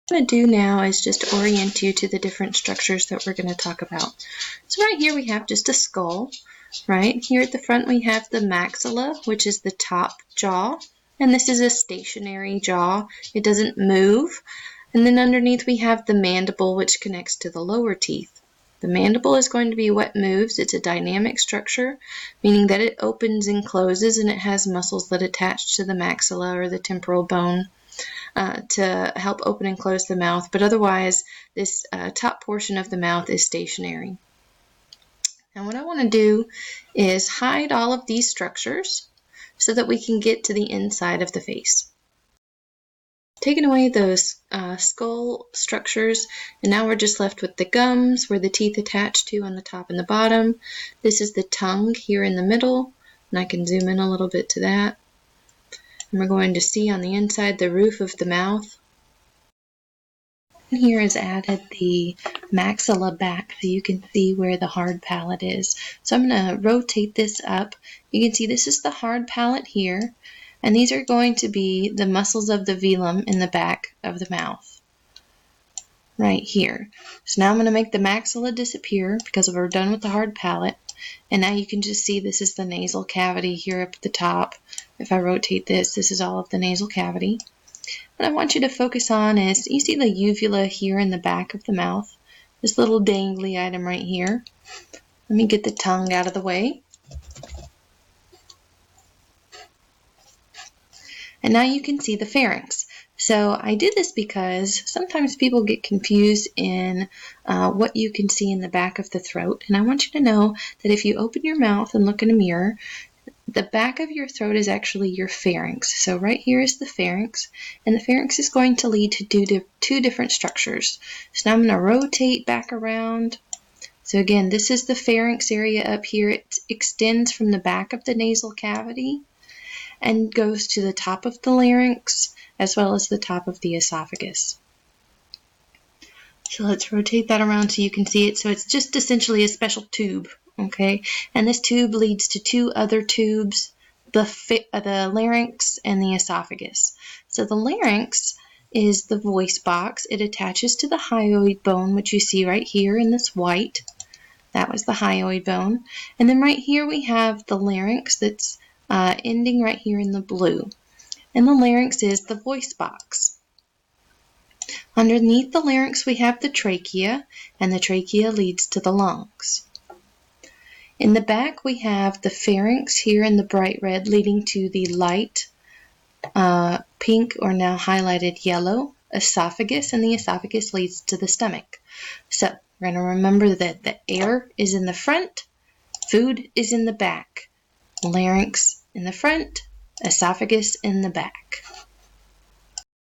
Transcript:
What I'm going to do now is just orient you to the different structures that we're going to talk about. So right here we have just a skull. Right here at the front we have the maxilla, which is the top jaw, and this is a stationary jaw. It doesn't move. And then underneath we have the mandible, which connects to the lower teeth. The mandible is going to be what moves. It's a dynamic structure, meaning that it opens and closes, and it has muscles that attach to the maxilla or the temporal bone to help open and close the mouth. But otherwise, this top portion of the mouth is stationary. Now what I want to do is hide all of these structures so that we can get to the inside of the face. Taking away those skull structures, and now we're just left with the gums where the teeth attach to on the top and the bottom. This is the tongue here in the middle, and I can zoom in a little bit to that. And we're going to see on the inside the roof of the mouth. And here is added the maxilla back so you can see where the hard palate is. So I'm going to rotate this up. You can see this is the hard palate here, and these are going to be the muscles of the velum in the back of the mouth, right here. So now I'm going to make the maxilla disappear because we're done with the hard palate. And now you can just see this is the nasal cavity here up at the top. If I rotate this, this is all of the nasal cavity. What I want you to focus on is, you see the uvula here in the back of the mouth, this little dangly item right here. Let me get the tongue out of the way. And now you can see the pharynx. So I did this because sometimes people get confused in what you can see in the back of the throat. And I want you to know that if you open your mouth and look in a mirror, the back of your throat is actually your pharynx. So right here is the pharynx, and the pharynx is going to lead to two different structures. So now I'm going to rotate back around. So again, this is the pharynx area up here. It extends from the back of the nasal cavity and goes to the top of the larynx as well as the top of the esophagus. So let's rotate that around so you can see it. So it's just essentially a special tube. Okay, and this tube leads to two other tubes, the larynx and the esophagus. So the larynx is the voice box. It attaches to the hyoid bone, which you see right here in this white. That was the hyoid bone. And then right here we have the larynx that's ending right here in the blue. And the larynx is the voice box. Underneath the larynx we have the trachea, and the trachea leads to the lungs. In the back, we have the pharynx here in the bright red leading to the light pink or now highlighted yellow esophagus, and the esophagus leads to the stomach. So we're going to remember that the air is in the front, food is in the back, larynx in the front, esophagus in the back.